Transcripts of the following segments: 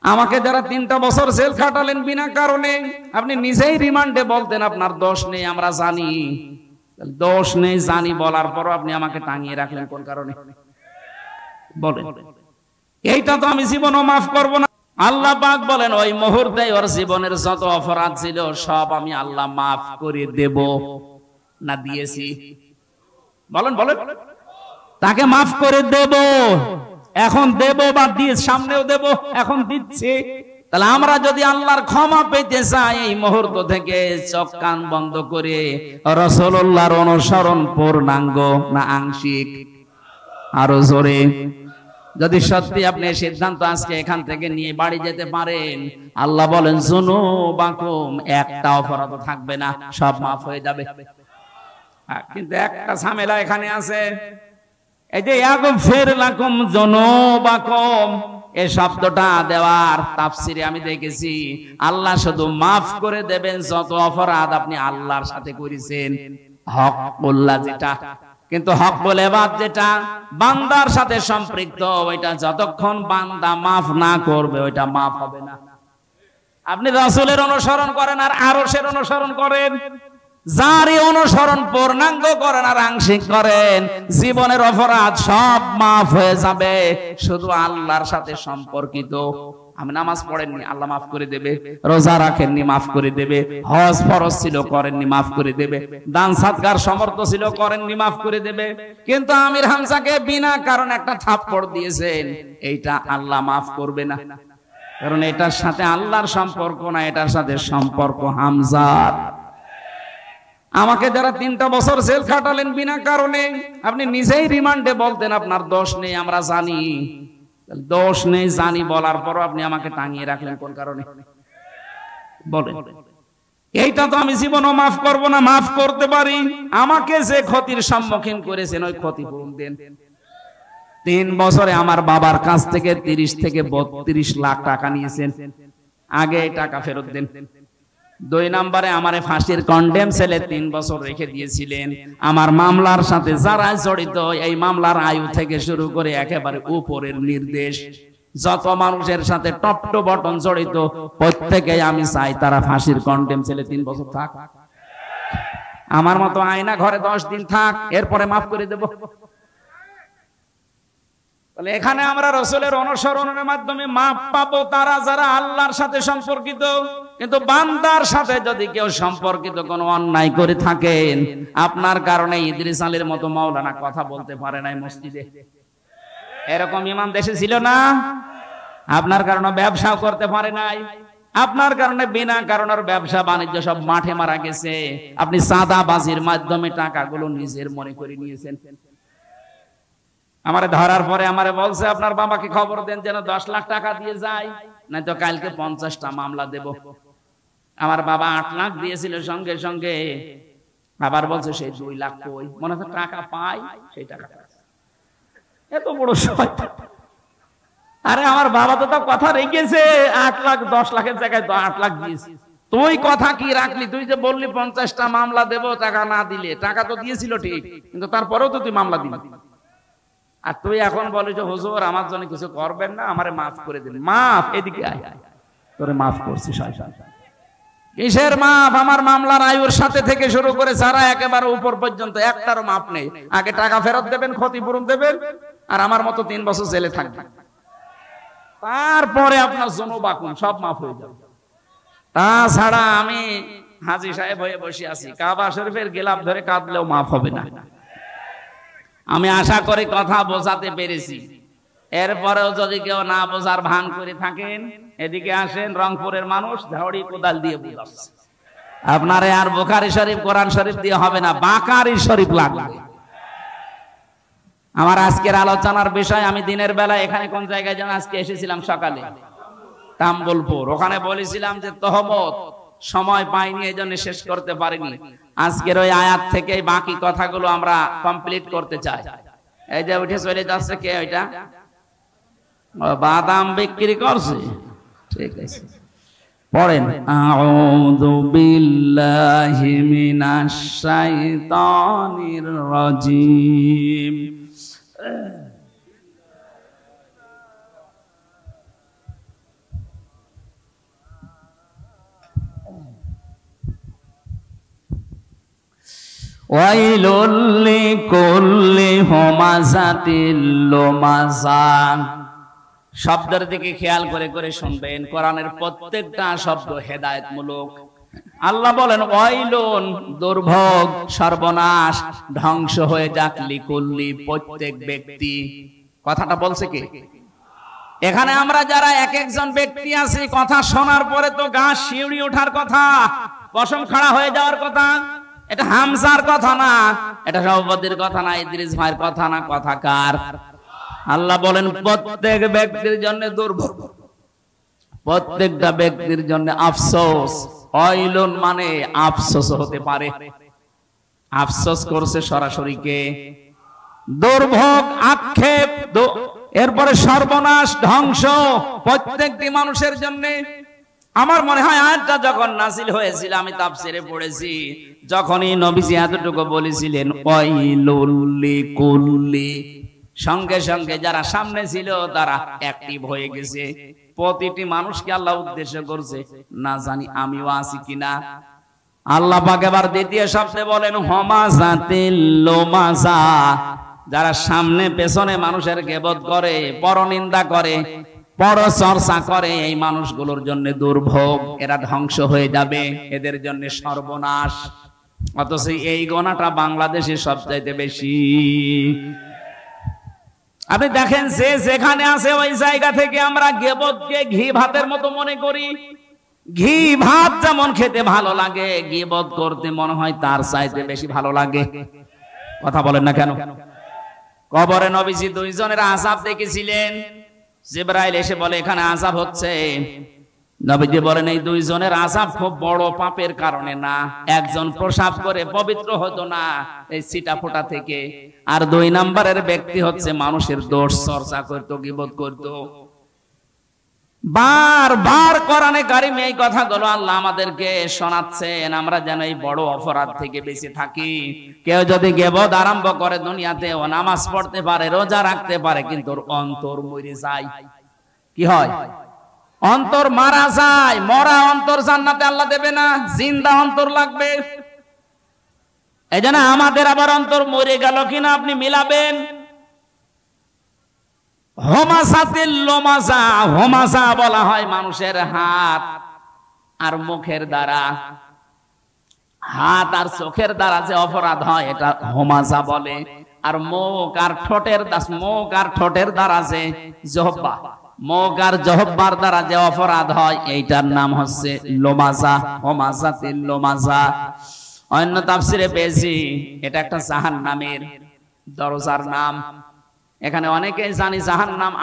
আমাকে যারা 3টা বছর জেল খাটালেন বিনা কারণে, আপনি নিজেই রিমান্ডে বলতেন আপনার দোষ নেই, আমরা জানি দোষ নেই জানি বলার পরও আপনি আমাকে টাঙিয়ে রাখলেন কোন কারণে বলেন? এইটা তো আমি জীবনও মাফ করব না। আল্লাহ পাক বলেন ওই মুহূর্তে ওর জীবনের যত অপরাধ ছিল সব আমি আল্লাহ মাফ করে দেব না দিয়েছি? বলেন বলেন, তাকে মাফ করে দেব, এখন দেব বা দিয়ে সামনেও দেব, এখন দিচ্ছি। তাহলে আমরা যদি আল্লাহর ক্ষমা পেতে চাই এই মুহূর্ত থেকে চোখ কান বন্ধ করে রাসূলুল্লাহর অনুসরণ পূর্ণাঙ্গ না আংশিক? আরো জোরে। যদি সত্যি আপনি সিদ্ধান্ত আজকে এখান থেকে নিয়ে বাড়ি যেতে পারেন, আল্লাহ বলেন যুনুবাকুম, একটা অপরাধ থাকবে না, সব মাফ হয়ে যাবে। কিন্তু একটা ঝামেলা এখানে আছে, এই যে ইয়াগফির লাকুম যুনুবাকুম, এই শব্দটা দেওয়ার তাফসিরে আমি দেখেছি আল্লাহ শুধু মাফ করে দেবেন যত অপরাধ আপনি আল্লাহর সাথে করেছেন, হকুল্লাহ যেটা। কিন্তু হকুল ইবাদ যেটা বান্দার সাথে সম্পৃক্ত, ওইটা যতক্ষণ বান্দা মাফ না করবে ওইটা মাফ হবে না। আপনি রাসূলের অনুসরণ করেন আর আরশের অনুসরণ করেন, যারই অনুসরণ পূর্ণাঙ্গ করেন আর আংশিক করেন, জীবনের অপরাধ সব মাফ হয়ে যাবে। শুধু আল্লাহর সাথে সম্পর্কিত, আমি নামাজ পড়েননি আল্লাহ মাফ করে দেবে, রোজা রাখেননি মাফ করে দেবে, হজ ফরজ ছিল করেননি মাফ করে দেবে, দান সাদকার সমর্থ ছিল করেননি মাফ করে দেবে। কিন্তু আমির হামজাকে বিনা কারণে একটা থাপ্পড় দিয়েছেন, এইটা আল্লাহ মাফ করবে না, কারণ এটার সাথে আল্লাহর সম্পর্ক না, এটার সাথে সম্পর্ক হামজার। আমাকে যারা 3টা বছর জেল খাটালেন বিনা কারণে, আপনি নিজেই রিমান্ডে বলতেন আপনার দোষ নেই, আমরা জানি দোষ নেই জানি বলার পরও আপনি আমাকে টাঙিয়ে রাখলেন কোন কারণে বলেন? এইটা তো আমি জীবনও মাফ করব না। মাফ করতে পারি, আমাকে যে ক্ষতির সম্মুখীন করেছেন ওই ক্ষতিপূরণ দেন। 3 বছরে আমার বাবার কাছ থেকে 30 থেকে 32 লাখ টাকা নিয়েছেন, আগে এই টাকা ফেরত দেন। 2 নম্বরে আমারে ফাঁসির কন্ডেম সেলে 3 বছর রেখে দিয়েছিলেন। আমার মামলার সাথে যারা জড়িত, এই মামলার আয়ু থেকে শুরু করে একেবারে উপরের নির্দেশ যত মানুষের সাথে টপ টু বটন জড়িত, প্রত্যেকেই আমি চাই তারা ফাঁসির কন্ডেম সেলে 3 বছর থাক। আমার মতো আয়না ঘরে 10 দিন থাক, এরপরে মাফ করে দেব। তাহলে এখানে আমরা রাসূলের অনুসরণের মাধ্যমে মাফ পাবো তারা যারা আল্লাহর সাথে সম্পর্কিত। কিন্তু বান্দার সাথে যদি কেউ সম্পর্কিত কোনো অন্যায় করে থাকেন, আপনার কারণে ইদ্রিস আলীর মতো মাওলানা কথা বলতে পারে নাই মসজিদে, এরকম ইমাম দেশে ছিল না? আপনার কারণে ব্যবসাও করতে পারে নাই, আপনার কারণে বিনা কারণের ব্যবসা বাণিজ্য সব মাঠে মারা গেছে। আপনি চাঁদাবাজির মাধ্যমে টাকাগুলো নিজের মনে করে নিয়েছেন। আমারে ধরার পরে আমারে বলছে আপনার বাবাকে খবর দেন যেন 10 লাখ টাকা দিয়ে যায়, নয়তো কালকে 50টা মামলা দেব। আমার বাবা 8 লাখ দিয়েছিল সঙ্গে সঙ্গে, আবার বলছে সেই 2 লাখ কই, মনে হয় টাকা পাই সেই টাকা। এত বড় শয়তান! আরে আমার বাবা তো কথা রেখেছে, 8 লাখ 10 লাখের জায়গায় 8 লাখ দিয়েছে। তুই কথা কি রাখলি? তুই যে বললি 50টা মামলা দেব, টাকা না দিলে। টাকা তো দিয়েছিল ঠিক, কিন্তু তারপরেও তো তুই মামলা দিলি। আর তুই এখন বলিস হুজুর আমার জন্য কিছু করবেন না, আমারে মাফ করে দিন। মাফ? এদিকে আয়, তোরে মাফ করছি। কিসের মাফ? আমার মামলার আয়ুর সাথে থেকে শুরু করে যারা একেবারে উপর পর্যন্ত একটারও মাফ নেই। আগে টাকা ফেরত দেবেন, ক্ষতিপূরণ দেবেন, আর আমার মতো 3 বছর জেলে থাকবেন, তারপরে আপনার যুনুবাকুম সব মাফ হয়ে যাবে। তাছাড়া আমি হাজী সাহেব হয়ে বসে আছি, কাবা শরীফের গেলাপ ধরে কাঁদলেও মাফ হবে না। আমি আশা করি কথা বোঝাতে পেরেছি। এরপরেও যদি কেউ না বোঝার ভান করে থাকেন, এদিকে আসেন, রংপুরের মানুষ ঝাড়ি কোদাল দিয়ে বুঝাচ্ছে। আপনারে আর বুখারী শরীফ কোরআন শরীফ দিয়ে হবে না, বাকারি শরীফ লাগবে। আমার আজকের আলোচনার বিষয়, আমি দিনের বেলা এখানে কোন জায়গায় যেন আজকে এসেছিলাম সকালে, তাম্বুলপুর, ওখানে বলেছিলাম যে তহমত সময় পাইনি এই জন্য শেষ করতে পারিনি। আজকের ওই আয়াত থেকে বাকি কথাগুলো আমরা কমপ্লিট করতে চাই। এই যে উঠে চলে যাচ্ছে কে? ওইটা বাদাম বিক্রি করছে, ঠিক আছে। পড়েন আউযু বিল্লাহি মিনাশ শাইতানির রাজিম। ওয়াইলুল লিকুল্লি হুমাযাতিল লুমাযা। শব্দের দিকে খেয়াল করে করে শুনবেন, কোরআনের প্রত্যেকটা শব্দ হেদায়েতমূলক। আল্লাহ বলেন ওয়াইলুন, দুর্ভোগ, সর্বনাশ, ধ্বংস হয়ে যাক, লিকুল্লি, প্রত্যেক ব্যক্তি। কথাটা বলছে কে? এখানে আমরা যারা এক একজন ব্যক্তি আছি, কথা শোনার পরে তো গা শিউরি ওঠার কথা, পশম খাড়া হয়ে যাওয়ার কথা। এটা হামজার কথা না, এটা সভাপতির কথা না, ইদ্রিস ভাইয়ের কথা না, কথা কার? আল্লাহ বলেন প্রত্যেক ব্যক্তির জন্য দুর্ভোগ, প্রত্যেকটা ব্যক্তির জন্য আফসোস। ওয়াইলুন মানে আফসোস হতে পারে, আফসোস করছে সরাসরি কে? দুর্ভোগ, আক্ষেপ, এরপরে সর্বনাশ, ধ্বংস প্রত্যেকটি মানুষের জন্য। আমার মনে হয় আয়াতটা যখন নাযিল হয়েছিল, আমি তাফসিরে পড়েছি, যখনই নবীজি এতটুকু বলেছিলেন ওয়াইলুল লিকুল্লি, সঙ্গে সঙ্গে যারা সামনে ছিল তারা অ্যাক্টিভ হয়ে গেছে। প্রতিটি মানুষকে আল্লাহ উদ্দেশ্য করছে, না জানি আমিও আছি কিনা। আল্লাহ পাক এবার দ্বিতীয় শব্দে বলেন হুমাযাতিল লুমাযা, যারা সামনে পেছনে মানুষের গীবত করে, পরনিন্দা করে, পরচর্চা করে, এই মানুষগুলোর জন্য দুর্ভোগ, এরা ধ্বংস হয়ে যাবে, এদের জন্য সর্বনাশ। অথচ এই গোনাটা বাংলাদেশে সবচাইতে বেশি। আপনি দেখেন, যে যেখানে আছে ওই জায়গা থেকে আমরা গীবতকে ঘি ভাতের মতো মনে করি। ঘি ভাত যেমন খেতে ভালো লাগে, গীবত করতে মনে হয় তার চাইতে বেশি ভালো লাগে। কথা বলেন না কেন? কবরে নবীজি দুইজনের আযাব দেখেছিলেন। জিবরাইল এসে বলে এখানে আযাব হচ্ছে। নবীজি বলেন এই দুইজনের আযাব খুব বড় পাপের কারণে না, একজন প্রসাব করে পবিত্র হতো না এই ছিটা ফোঁটা থেকে, আর দুই নাম্বারের ব্যক্তি হচ্ছে মানুষের দোষ চর্চা করত, গীবত করত। বারবার কোরআনে কারিমে এই কথাগুলো আল্লাহ আমাদেরকে শোনাচ্ছেন, আমরা যেন এই বড় অপরাধ থেকে বেঁচে থাকি। কেউ যদি গীবত আরম্ভ করে দুনিয়াতে, ও নামাজ পড়তে পারে, রোজা রাখতে পারে, কিন্তু ওর অন্তর মরে যায়। কি হয়? অন্তর মারা যায়। মরা অন্তর জান্নাতে আল্লাহ দেবে না, জিন্দা অন্তর লাগবে। এই জন্য আমাদের আবার অন্তর মরে গেল কিনা আপনি মিলাবেন। হুমাযাতিল লুমাযা, হুমাযা বলা হয় মানুষের হাত আর মুখের দ্বারা, হাত আর চোখের দ্বারা যে অপরাধ হয় এটা হুমাযা বলে। আর মুখ আর ঠোঁটের দ্বারা যে জিহ্বা, মুখ আর জিহ্বার দ্বারা যে অপরাধ হয় এইটার নাম হচ্ছে লুমাযা, হুমাযাতিল লুমাযা। অন্য তাফসিরে পেয়েছি এটা একটা জাহান্নামের দরজার নাম। এখানে অনেকেই জানি জাহান্নাম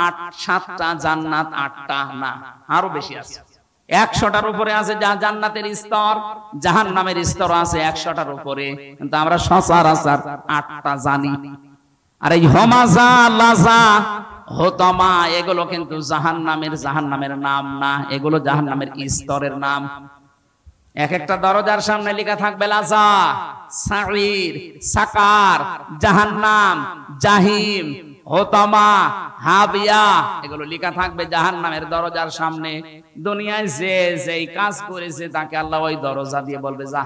7টা, জান্নাত 8টা, না আরো বেশি আছে। 100টার উপরে আছে জান্নাতের স্তর, জাহান্নামের স্তর আছে 100টার উপরে, কিন্তু আমরা সচরাচর 8টা জানি। আর এই হুমাযা, লাযা, হোতামা এগুলো কিন্তু জাহান্নামের নাম না, এগুলো জাহান্নামের স্তরের নাম। এক একটা দরজার সামনে লেখা থাকবে লাযা, সাঈর, সাকার, জাহান্নাম, জাহিম, হোতামা, হাবিয়া, এগুলো লেখা থাকবে জাহান্নামের দরজার সামনে। দুনিয়ায় যে যেই কাজ করেছে তাকে আল্লাহ ওই দরজা দিয়ে বলবে যা।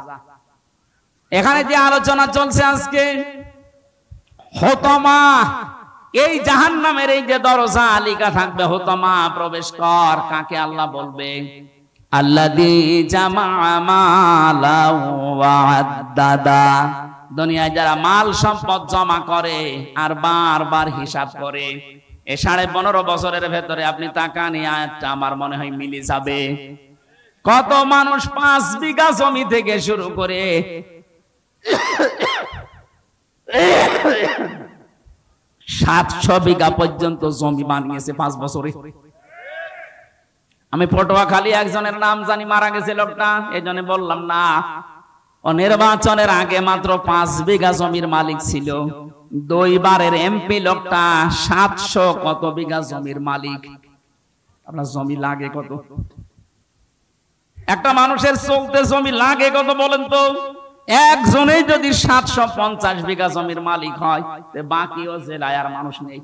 এখানে যে আলোচনা চলছে আজকে হোতামা, এই জাহান্নামের এই যে দরজা লেখা থাকবে হোতামা, প্রবেশ কর, কাকে আল্লাহ বলবে? আল্লাযী জামা মালাও ওয়া আদ্দাদা। দুনিয়ায় যারা মাল সম্পদ জমা করে আর বারবার হিসাব করে, এই 15.5 বছরের ভেতরে আপনি তাকান, আয়াতটা আমার মনে হয় মিলে যাবে। কত মানুষ 5 বিঘা জমি থেকে শুরু করে 700 বিঘা পর্যন্ত জমি বানিয়েছে 5 বছরে। আমি পটুয়াখালী একজনের নাম জানি, মারা গেছে লোকটা, এই জন্য বললাম না। ও নির্বাচনের আগে মাত্র 5 বিঘা জমির মালিক ছিল। 2 বারের এমপি লোকটা 700 কত বিঘা জমির মালিক। আপনার জমি লাগে কত? একটা মানুষের চলতে জমি লাগে কত বলেন তো? একজনেই যদি 750 বিঘা জমির মালিক হয়, বাকিও জেলায় আর মানুষ নেই।